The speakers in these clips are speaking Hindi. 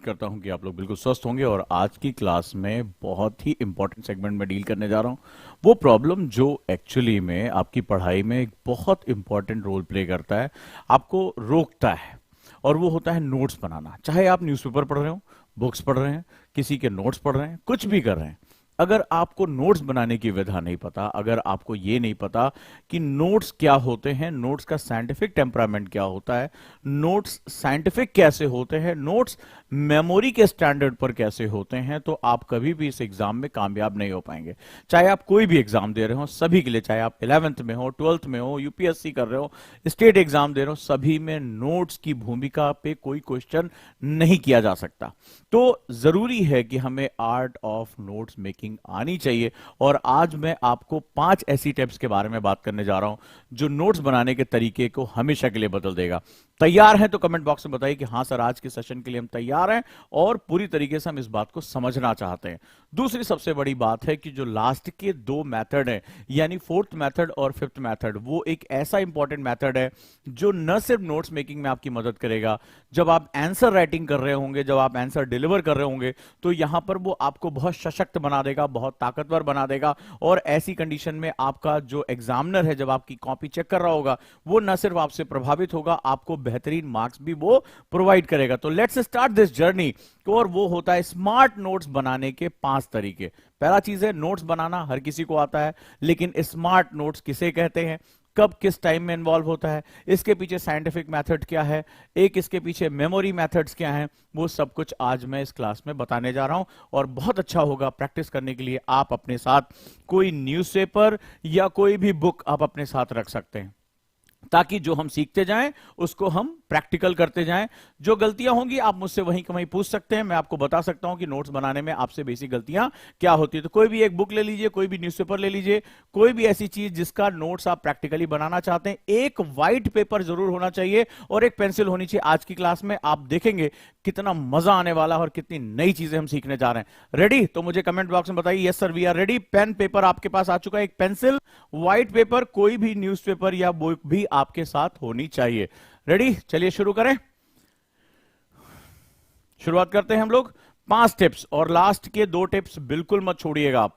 करता हूं कि आप लोग बिल्कुल स्वस्थ होंगे। और आज की क्लास में बहुत ही इंपॉर्टेंट सेगमेंट में डील करने जा रहा हूं, वो प्रॉब्लम जो एक्चुअली में आपकी पढ़ाई में एक बहुत इंपॉर्टेंट रोल प्ले करता है, आपको रोकता है। और वो होता है नोट्स बनाना। चाहे आप न्यूज़पेपर पढ़ रहे हो, बुक्स पढ़ रहे हैं, किसी के नोट्स पढ़ रहे हैं, कुछ भी कर रहे हैं, अगर आपको नोट्स बनाने की विधा नहीं पता, अगर आपको ये नहीं पता कि नोट्स क्या होते हैं, नोट्स का साइंटिफिक टेम्परामेंट क्या होता है, नोट्स साइंटिफिक कैसे होते हैं, नोट्स मेमोरी के स्टैंडर्ड पर कैसे होते हैं, तो आप कभी भी इस एग्जाम में कामयाब नहीं हो पाएंगे। चाहे आप कोई भी एग्जाम दे रहे हो, सभी के लिए, चाहे आप 11th में हो, 12th में हो, यूपीएससी कर रहे हो, स्टेट एग्जाम दे रहे हो, सभी में नोट्स की भूमिका पे कोई क्वेश्चन नहीं किया जा सकता। तो जरूरी है कि हमें आर्ट ऑफ नोट्स मेकिंग आनी चाहिए। और आज मैं आपको 5 ऐसी टिप्स के बारे में बात करने जा रहा हूं जो नोट्स बनाने के तरीके को हमेशा के लिए बदल देगा। तैयार हैं तो कमेंट बॉक्स में बताइए कि हाँ सर, आज के सेशन के लिए हम तैयार हैं और पूरी तरीके से हम इस बात को समझना चाहते हैं। दूसरी सबसे बड़ी बात है कि जो लास्ट के 2 मेथड हैं, यानी 4th मेथड और 5th मेथड, वो एक ऐसा इंपॉर्टेंट मेथड है जो न सिर्फ नोट्स मेकिंग में आपकी मदद करेगा, जब आप आंसर राइटिंग कर रहे होंगे, जब आप आंसर डिलीवर कर रहे होंगे, तो यहां पर वो आपको बहुत सशक्त बना देगा, बहुत ताकतवर बना देगा। और ऐसी कंडीशन में आपका जो एग्जामिनर है, जब आपकी कॉपी चेक कर रहा होगा, वो न सिर्फ आपसे प्रभावित होगा, आपको बेहतरीन मार्क्स भी वो प्रोवाइड करेगा। तो लेट्स स्टार्ट दिस जर्नी। और वो होता है स्मार्ट नोट्स बनाने के 5 तरीके। पहला चीज है, नोट्स बनाना हर किसी को आता है, लेकिन स्मार्ट नोट्स किसे कहते हैं, कब किस टाइम में इन्वॉल्व होता है, इसके पीछे साइंटिफिक मेथड क्या है, एक इसके पीछे मेमोरी मेथड्स क्या हैं, वो सब कुछ आज मैं इस क्लास में बताने जा रहा हूं। और बहुत अच्छा होगा प्रैक्टिस करने के लिए, आप अपने साथ कोई न्यूज़पेपर या कोई भी बुक आप अपने साथ रख सकते हैं, ताकि जो हम सीखते जाएं उसको हम प्रैक्टिकल करते जाएं। जो गलतियां होंगी आप मुझसे वहीं कहीं पूछ सकते हैं, मैं आपको बता सकता हूं कि नोट्स बनाने में आपसे बेसिक गलतियां क्या होती है। तो कोई भी एक बुक ले लीजिए, कोई भी न्यूज़पेपर ले लीजिए, कोई भी ऐसी चीज जिसका नोट्स आप प्रैक्टिकली बनाना चाहते हैं। एक व्हाइट पेपर जरूर होना चाहिए और एक पेंसिल होनी चाहिए। आज की क्लास में आप देखेंगे कितना मजा आने वाला है और कितनी नई चीजें हम सीखने जा रहे हैं। रेडी? तो मुझे कमेंट बॉक्स में बताइए yes sir we are ready. Pen paper आपके पास आ चुका है, एक पेंसिल, व्हाइट पेपर, कोई भी न्यूज़पेपर या बुक भी आपके साथ होनी चाहिए। रेडी? चलिए शुरू करें। शुरुआत करते हैं हम लोग 5 टिप्स, और लास्ट के 2 टिप्स बिल्कुल मत छोड़िएगा आप।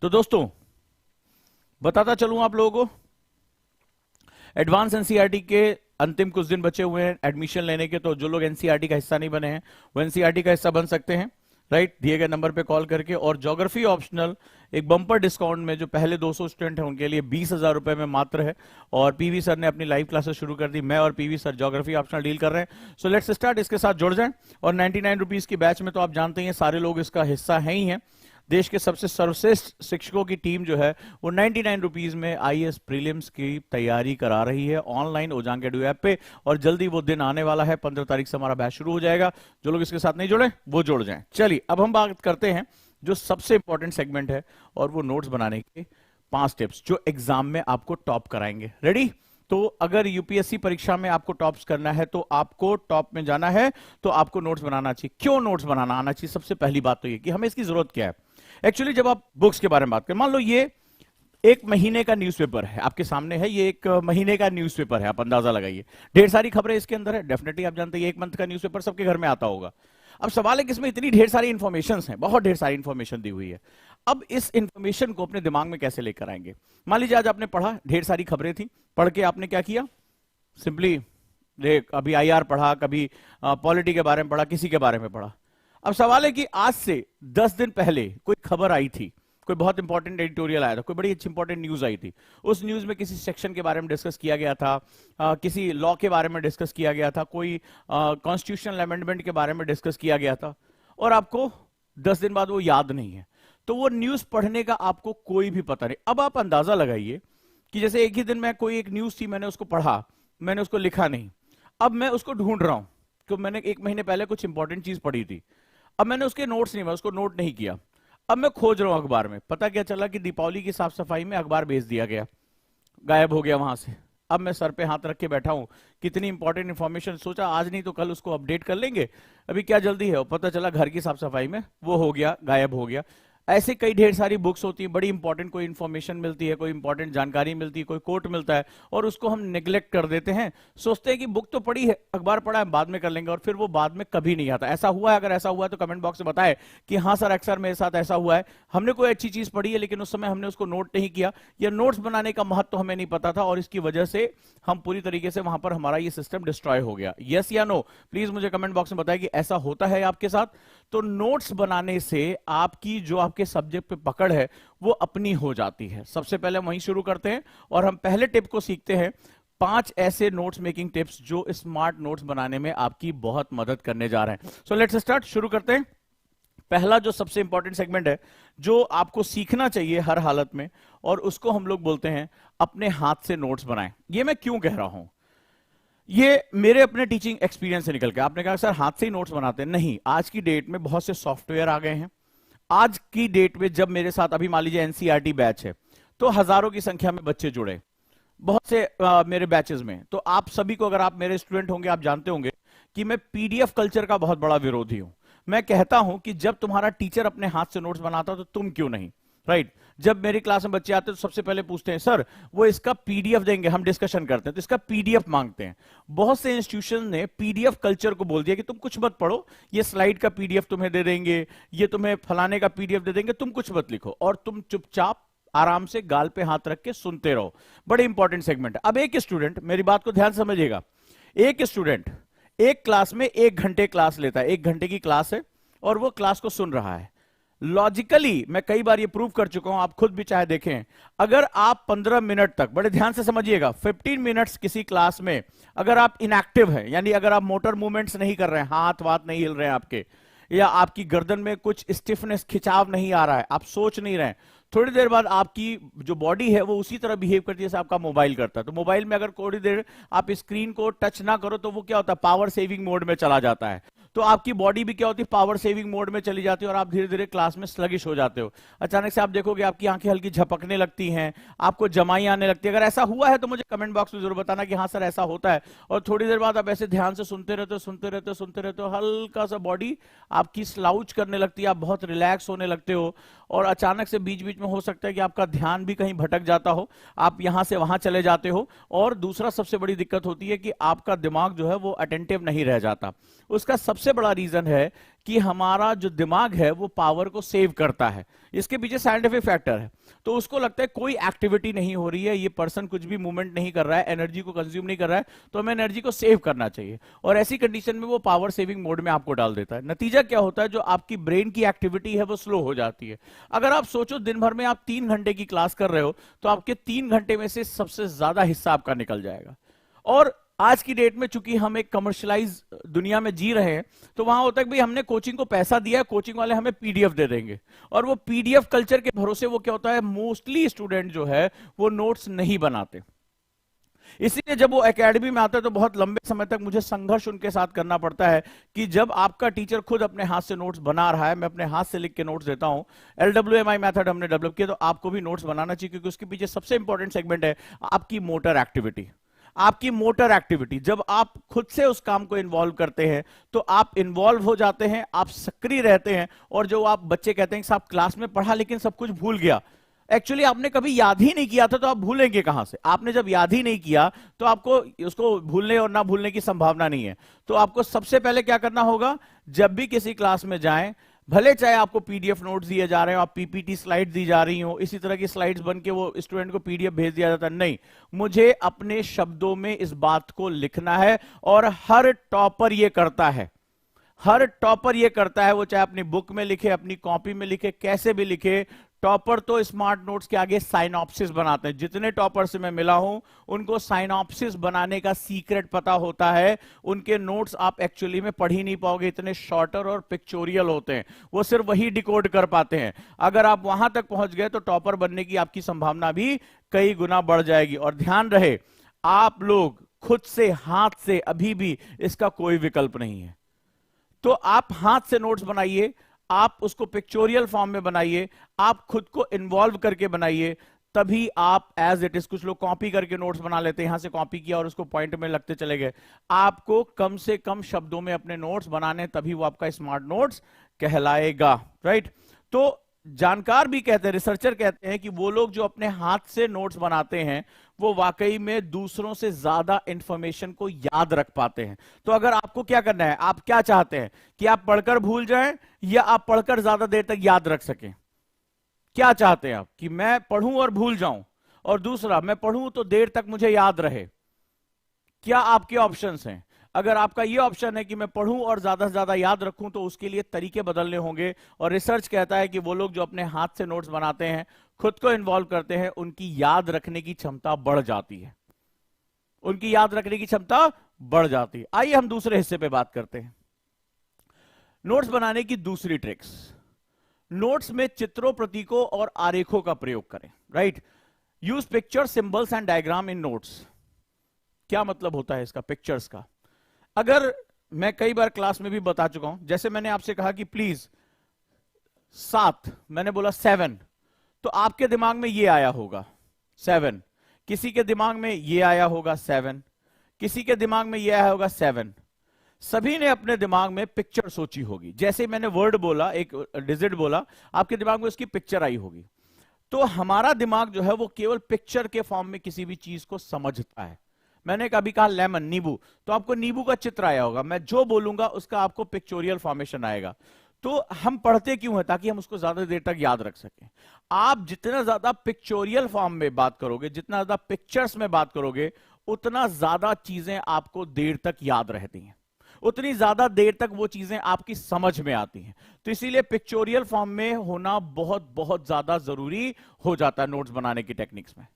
तो दोस्तों, बताता चलूं आप लोगों को, एडवांस एनसीईआरटी के अंतिम कुछ दिन बचे हुए हैं एडमिशन लेने के। तो जो लोग एनसीईआरटी का हिस्सा नहीं बने हैं, वो एनसीईआरटी का हिस्सा बन सकते हैं, राइट, दिए गए नंबर पे कॉल करके। और ज्योग्राफी ऑप्शनल एक बम्पर डिस्काउंट में, जो पहले 200 स्टूडेंट हैं उनके लिए 20,000 रुपए में मात्र है। और पीवी सर ने अपनी लाइव क्लासेस शुरू कर दी, मैं और PV sir geography optional deal कर रहे हैं। सो लेट्स स्टार्ट, इसके साथ जुड़ जाएं। और 99 रुपीज की बैच में तो आप जानते हैं सारे लोग इसका हिस्सा हैं ही हैं। देश के सबसे सर्वश्रेष्ठ शिक्षकों की टीम जो है वो 99 रुपीज में आईएएस प्रीलिम्स की तैयारी करा रही है ऑनलाइन ओजांग एडू ऐप पे। और जल्दी वो दिन आने वाला है, 15 तारीख से हमारा बैच शुरू हो जाएगा। जो लोग इसके साथ नहीं जुड़े वो जुड़ जाएं। चलिए अब हम बात करते हैं जो सबसे इंपॉर्टेंट सेगमेंट है, और वो नोट्स बनाने के 5 टिप्स जो एग्जाम में आपको टॉप कराएंगे। रेडी? तो अगर यूपीएससी परीक्षा में आपको टॉप्स करना है, तो आपको टॉप में जाना है, तो आपको नोट्स बनाना चाहिए। क्यों नोट्स बनाना आना चाहिए? सबसे पहली बात तो ये कि हमें इसकी जरूरत क्या है। एक्चुअली जब आप बुक्स के बारे में बात करें, मान लो ये 1 महीने का न्यूज़पेपर है आपके सामने है, ये 1 महीने का न्यूज़पेपर है, आप अंदाजा लगाइए, ढेर सारी खबरें इसके अंदर है। डेफिनेटली आप जानते हैं 1 मंथ का न्यूज़पेपर सबके घर में आता होगा। अब सवाल है कि इसमें इतनी ढेर सारी इंफॉर्मेशन है, बहुत ढेर सारी इंफॉर्मेशन दी हुई है। अब इस इंफॉर्मेशन को अपने दिमाग में कैसे लेकर आएंगे? मान लीजिए आज आपने पढ़ा, ढेर सारी खबरें थी, पढ़ के आपने क्या किया, सिंपली अभी आईआर पढ़ा, कभी पॉलिटी के बारे में पढ़ा, किसी के बारे में पढ़ा। अब सवाल है कि आज से 10 दिन पहले कोई खबर आई थी, कोई बहुत इंपॉर्टेंट एडिटोरियल आया था, कोई बड़ी अच्छी इंपॉर्टेंट न्यूज आई थी, उस न्यूज में किसी सेक्शन के बारे में डिस्कस किया गया था, किसी लॉ के बारे में डिस्कस किया गया था, कोई कॉन्स्टिट्यूशनल अमेंडमेंट के बारे में डिस्कस किया गया था, और आपको 10 दिन बाद वो याद नहीं है। तो वो न्यूज पढ़ने का आपको कोई भी पता नहीं। अब आप अंदाजा लगाइए कि जैसे एक ही दिन में कोई एक न्यूज थी, मैंने उसको पढ़ा, मैंने उसको लिखा नहीं, अब मैं उसको ढूंढ रहा हूं, तो मैंने 1 महीने पहले कुछ इंपॉर्टेंट चीज पढ़ी थी, अब मैंने उसके नोट्स नहीं, मैं उसको नोट नहीं किया, अब मैं खोज रहा हूं अखबार में, पता क्या चला कि दीपावली की साफ सफाई में अखबार भेज दिया गया, गायब हो गया वहां से। अब मैं सर पे हाथ रख के बैठा हूं, कितनी इंपॉर्टेंट इंफॉर्मेशन, सोचा आज नहीं तो कल उसको अपडेट कर लेंगे, अभी क्या जल्दी है, और पता चला घर की साफ सफाई में वो हो गया, गायब हो गया। ऐसे कई ढेर सारी बुक्स होती है, बड़ी इंपॉर्टेंट कोई इंफॉर्मेशन मिलती है, कोई इंपॉर्टेंट जानकारी मिलती है, कोई कोट मिलता है, और उसको हम निग्लेक्ट कर देते हैं, सोचते हैं कि बुक तो पढ़ी है, अखबार पढ़ा है, बाद में कर लेंगे, और फिर वो बाद में कभी नहीं आता। ऐसा हुआ है? अगर ऐसा हुआ है तो कमेंट बॉक्स में बताएं कि हाँ सर अक्सर मेरे साथ ऐसा हुआ है, हमने कोई अच्छी चीज पढ़ी है लेकिन उस समय हमने उसको नोट नहीं किया, या नोट्स बनाने का महत्व हमें नहीं पता था, और इसकी वजह से हम पूरी तरीके से वहां पर हमारा ये सिस्टम डिस्ट्रॉय हो गया। यस या नो, प्लीज मुझे कमेंट बॉक्स में बताएं कि ऐसा होता है आपके साथ। तो नोट्स बनाने से आपकी जो आपके सब्जेक्ट पे पकड़ है वो अपनी हो जाती है। सबसे पहले हम वहीं शुरू करते हैं और हम पहले टिप को सीखते हैं, 5 ऐसे नोट्स मेकिंग टिप्स जो स्मार्ट नोट्स बनाने में आपकी बहुत मदद करने जा रहे हैं। सो लेट्स स्टार्ट, शुरू करते हैं। पहला जो सबसे इंपॉर्टेंट सेगमेंट है जो आपको सीखना चाहिए हर हालत में, और उसको हम लोग बोलते हैं अपने हाथ से नोट्स बनाएं। ये मैं क्यों कह रहा हूं, ये मेरे अपने टीचिंग एक्सपीरियंस से निकल के। आपने कहा सर हाथ से ही नोट्स बनाते हैं, नहीं, आज की डेट में बहुत से सॉफ्टवेयर आ गए हैं। आज की डेट में जब मेरे साथ अभी मान लीजिए एनसीईआरटी बैच है तो हजारों की संख्या में बच्चे जुड़े, बहुत से मेरे बैचेस में। तो आप सभी को, अगर आप मेरे स्टूडेंट होंगे, आप जानते होंगे कि मैं पीडीएफ कल्चर का बहुत बड़ा विरोधी हूं। मैं कहता हूं कि जब तुम्हारा टीचर अपने हाथ से नोट्स बनाता तो तुम क्यों नहीं, राइट? जब मेरी क्लास में बच्चे आते हैं तो सबसे पहले पूछते हैं सर वो इसका पीडीएफ देंगे, हम डिस्कशन करते हैं तो इसका पीडीएफ मांगते हैं। बहुत से इंस्टीट्यूशन ने पीडीएफ कल्चर को बोल दिया कि तुम कुछ मत पढ़ो, ये स्लाइड का पीडीएफ तुम्हें दे देंगे, ये तुम्हें फलाने का पीडीएफ दे देंगे, तुम कुछ मत लिखो और तुम चुपचाप आराम से गाल पे हाथ रख के सुनते रहो। बड़े इंपॉर्टेंट सेगमेंट है। अब एक स्टूडेंट, मेरी बात को ध्यान समझिएगा, एक स्टूडेंट एक क्लास में 1 घंटे क्लास लेता है, 1 घंटे की क्लास है और वो क्लास को सुन रहा है। लॉजिकली मैं कई बार ये प्रूव कर चुका हूं, आप खुद भी चाहे देखें, अगर आप 15 मिनट तक, बड़े ध्यान से समझिएगा, 15 मिनट्स किसी क्लास में अगर आप इनएक्टिव हैं, यानी अगर आप मोटर मूवमेंट्स नहीं कर रहे हैं, हाथ वाथ नहीं हिल रहे हैं आपके, या आपकी गर्दन में कुछ स्टिफनेस, खिंचाव नहीं आ रहा है, आप सोच नहीं रहे हैं, थोड़ी देर बाद आपकी जो बॉडी है वो उसी तरह बिहेव करती है जैसे आपका मोबाइल करता है। तो मोबाइल में अगर थोड़ी देर आप स्क्रीन को टच ना करो तो वो क्या होता है, पावर सेविंग मोड में चला जाता है। तो आपकी बॉडी भी क्या होती है, पावर सेविंग मोड में चली जाती है और आप धीरे धीरे क्लास में स्लगिश हो जाते हो। अचानक से आप देखोगे आपकी आंखें हल्की झपकने लगती हैं, आपको जमाई आने लगती है। अगर ऐसा हुआ है तो मुझे कमेंट बॉक्स में जरूर बताना कि हाँ सर ऐसा होता है। और थोड़ी देर बाद आप ऐसे ध्यान से सुनते रहते हो, सुनते रहते हो, सुनते रहते हो, हल्का सा बॉडी आपकी स्लाउच करने लगती है, आप बहुत रिलैक्स होने लगते हो। और अचानक से बीच बीच में हो सकता है कि आपका ध्यान भी कहीं भटक जाता हो, आप यहां से वहां चले जाते हो। और दूसरा सबसे बड़ी दिक्कत होती है कि आपका दिमाग जो है वो अटेंटिव नहीं रह जाता। उसका सबसे बड़ा रीजन है कि हमारा जो दिमाग है वो पावर को सेव करता है, इसके पीछे साइंटिफिक फैक्टर है। तो उसको लगता है कोई एक्टिविटी नहीं हो रही है, ये पर्सन कुछ भी मूवमेंट नहीं कर रहा है, एनर्जी को कंज्यूम नहीं कर रहा है, तो हमें एनर्जी को सेव करना चाहिए। और ऐसी कंडीशन में वो पावर सेविंग मोड में आपको डाल देता है। नतीजा क्या होता है, जो आपकी ब्रेन की एक्टिविटी है वो स्लो हो जाती है। अगर आप सोचो दिन भर में आप 3 घंटे की क्लास कर रहे हो तो आपके 3 घंटे में से सबसे ज्यादा हिस्सा आपका निकल जाएगा। और आज की डेट में चूंकि हम एक कमर्शलाइज दुनिया में जी रहे हैं तो वहां होता है कि भाई हमने कोचिंग को पैसा दिया है, कोचिंग वाले हमें पीडीएफ दे देंगे, और वो पीडीएफ कल्चर के भरोसे वो क्या होता है, मोस्टली स्टूडेंट जो है वो नोट्स नहीं बनाते। इसीलिए जब वो एकेडमी में आता है तो बहुत लंबे समय तक मुझे संघर्ष उनके साथ करना पड़ता है कि जब आपका टीचर खुद अपने हाथ से नोट्स बना रहा है, मैं अपने हाथ से लिख के नोट्स देता हूं, LWMI मेथड हमने डेवलप किया, तो आपको भी नोट्स बनाना चाहिए, क्योंकि उसके पीछे सबसे इंपॉर्टेंट सेगमेंट है आपकी मोटर एक्टिविटी। आपकी मोटर एक्टिविटी, जब आप खुद से उस काम को इन्वॉल्व करते हैं तो आप इन्वॉल्व हो जाते हैं, आप सक्रिय रहते हैं। और जो आप बच्चे कहते हैं कि साहब क्लास में पढ़ा लेकिन सब कुछ भूल गया, एक्चुअली आपने कभी याद ही नहीं किया था, तो आप भूलेंगे कहां से? आपने जब याद ही नहीं किया तो आपको उसको भूलने और ना भूलने की संभावना नहीं है। तो आपको सबसे पहले क्या करना होगा, जब भी किसी क्लास में जाएं, भले चाहे आपको पीडीएफ नोट्स दिए जा रहे हो, आप पीपीटी स्लाइड्स दी जा रही हो, इसी तरह की स्लाइड्स बन के वो स्टूडेंट को पीडीएफ भेज दिया जाता है, नहीं, मुझे अपने शब्दों में इस बात को लिखना है। और हर टॉपर ये करता है, हर टॉपर ये करता है, वो चाहे अपनी बुक में लिखे, अपनी कॉपी में लिखे, कैसे भी लिखे। टॉपर तो स्मार्ट नोट्स के आगे साइनॉप्सिस बनाते हैं। जितने टॉपर से मैं मिला हूं उनको साइनॉप्सिस बनाने का सीक्रेट पता होता है। उनके नोट्स आप एक्चुअली में पढ़ ही नहीं पाओगे, इतने शॉर्टर और पिक्चोरियल होते हैं, वो सिर्फ वही डिकोड कर पाते हैं। अगर आप वहां तक पहुंच गए तो टॉपर बनने की आपकी संभावना भी कई गुना बढ़ जाएगी। और ध्यान रहे, आप लोग खुद से हाथ से अभी भी इसका कोई विकल्प नहीं है। तो आप हाथ से नोट्स बनाइए, आप उसको पिक्चोरियल फॉर्म में बनाइए, आप खुद को इन्वॉल्व करके बनाइए, तभी आप एज इट इज, कुछ लोग कॉपी करके नोट्स बना लेते हैं, यहां से कॉपी किया और उसको पॉइंट में लगते चले गए। आपको कम से कम शब्दों में अपने नोट्स बनाने, तभी वो आपका स्मार्ट नोट्स कहलाएगा, राइट। तो जानकार भी कहते हैं, रिसर्चर कहते हैं कि वो लोग जो अपने हाथ से नोट्स बनाते हैं वो वाकई में दूसरों से ज्यादा इंफॉर्मेशन को याद रख पाते हैं। तो अगर आपको क्या करना है, आप क्या चाहते हैं कि आप पढ़कर भूल जाएं या आप पढ़कर ज्यादा देर तक याद रख सकें? क्या चाहते हैं आप, कि मैं पढ़ूं और भूल जाऊं, और दूसरा मैं पढ़ूं तो देर तक मुझे याद रहे? क्या आपके ऑप्शंस हैं? अगर आपका ये ऑप्शन है कि मैं पढ़ूं और ज्यादा से ज्यादा याद रखूं, तो उसके लिए तरीके बदलने होंगे। और रिसर्च कहता है कि वो लोग जो अपने हाथ से नोट्स बनाते हैं, खुद को इन्वॉल्व करते हैं, उनकी याद रखने की क्षमता बढ़ जाती है, उनकी याद रखने की क्षमता बढ़ जाती है। आइए हम दूसरे हिस्से पे बात करते हैं, नोट्स बनाने की दूसरी ट्रिक्स। नोट्स में चित्रों, प्रतीकों और आरेखों का प्रयोग करें, right. Use picture, symbols and diagram in notes. क्या मतलब होता है इसका, पिक्चर्स का? अगर मैं कई बार क्लास में भी बता चुका हूं, जैसे मैंने आपसे कहा कि प्लीज 7, मैंने बोला 7, तो आपके दिमाग में ये आया होगा 7, किसी के दिमाग में ये आया होगा 7, किसी के दिमाग में ये आया होगा 7। सभी ने अपने दिमाग में पिक्चर सोची होगी। जैसे मैंने वर्ड बोला, एक डिजिट बोला, आपके दिमाग में उसकी पिक्चर आई होगी। तो हमारा दिमाग जो है वो केवल पिक्चर के फॉर्म में किसी भी चीज को समझता है। मैंने कभी कहा लेमन, नींबू, तो आपको नींबू का चित्र आया होगा। मैं जो बोलूंगा उसका आपको पिक्चोरियल फॉर्मेशन आएगा। तो हम पढ़ते क्यों हैं? ताकि हम उसको ज्यादा देर तक याद रख सकें। आप जितना ज्यादा पिक्चोरियल फॉर्म में बात करोगे, जितना ज्यादा पिक्चर्स में बात करोगे, उतना ज्यादा चीजें आपको देर तक याद रहती हैं, उतनी ज्यादा देर तक वो चीजें आपकी समझ में आती हैं। तो इसीलिए पिक्चोरियल फॉर्म में होना बहुत बहुत ज्यादा जरूरी हो जाता है नोट्स बनाने की टेक्निक्स में।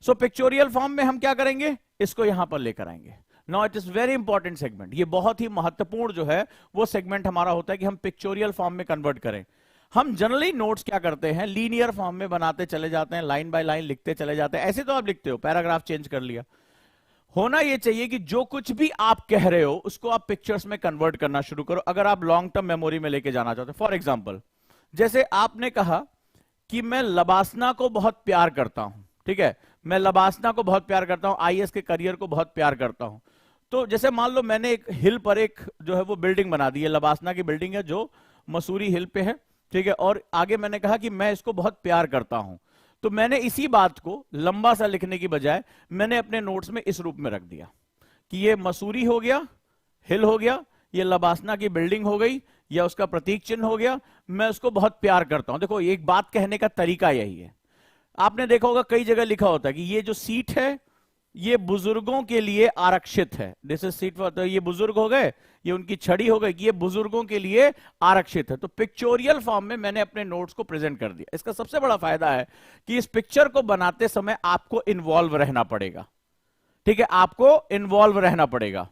सो पिक्चोरियल फॉर्म में हम क्या करेंगे, इसको यहां पर लेकर आएंगे। Now it is very important segment, ये बहुत ही महत्वपूर्ण जो है वो सेगमेंट हमारा होता है कि हम पिक्चोरियल फॉर्म में कन्वर्ट करें। हम जनरली नोट्स क्या करते हैं, लीनियर फॉर्म में बनाते चले जाते हैं, लाइन बाय लाइन लिखते चले जाते हैं। ऐसे तो आप लिखते हो, पैराग्राफ चेंज कर लिया। होना यह चाहिए कि जो कुछ भी आप कह रहे हो उसको आप पिक्चर्स में कन्वर्ट करना शुरू करो, अगर आप लॉन्ग टर्म मेमोरी में लेके जाना चाहते हो। फॉर एग्जाम्पल, जैसे आपने कहा कि मैं लबासना को बहुत प्यार करता हूं, ठीक है, मैं लबासना को बहुत प्यार करता हूं, आईएएस के करियर को बहुत प्यार करता हूं। तो जैसे मान लो मैंने एक हिल पर एक जो है वो बिल्डिंग बना दी है, लबासना की बिल्डिंग है जो मसूरी हिल पे है, ठीक है, और आगे मैंने कहा कि मैं इसको बहुत प्यार करता हूं। तो मैंने इसी बात को लंबा सा लिखने की बजाय मैंने अपने नोट्स में इस रूप में रख दिया कि ये मसूरी हो गया, हिल हो गया, ये लबासना की बिल्डिंग हो गई, या उसका प्रतीक चिन्ह हो गया, मैं उसको बहुत प्यार करता हूं। देखो, एक बात कहने का तरीका यही है। आपने देखा होगा कई जगह लिखा होता है कि ये जो सीट है ये बुजुर्गों के लिए आरक्षित है, दिस इज सीट फॉर, तो ये बुजुर्ग हो गए, ये उनकी छड़ी हो गई कि ये बुजुर्गों के लिए आरक्षित है। तो पिक्चोरियल फॉर्म में मैंने अपने नोट्स को प्रेजेंट कर दिया। इसका सबसे बड़ा फायदा है कि इस पिक्चर को बनाते समय आपको इन्वॉल्व रहना पड़ेगा, ठीक है, आपको इन्वॉल्व रहना पड़ेगा।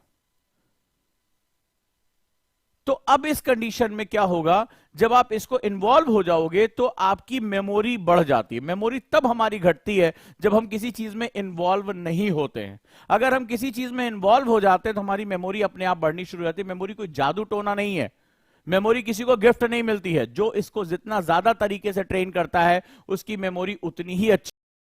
तो अब इस कंडीशन में क्या होगा, जब आप इसको इन्वॉल्व हो जाओगे तो आपकी मेमोरी बढ़ जाती है। मेमोरी तब हमारी घटती है जब हम किसी चीज में इन्वॉल्व नहीं होते हैं। अगर हम किसी चीज में इन्वॉल्व हो जाते हैं तो हमारी मेमोरी अपने आप बढ़नी शुरू हो जाती है। मेमोरी कोई जादू टोना नहीं है, मेमोरी किसी को गिफ्ट नहीं मिलती है। जो इसको जितना ज्यादा तरीके से ट्रेन करता है उसकी मेमोरी उतनी ही अच्छी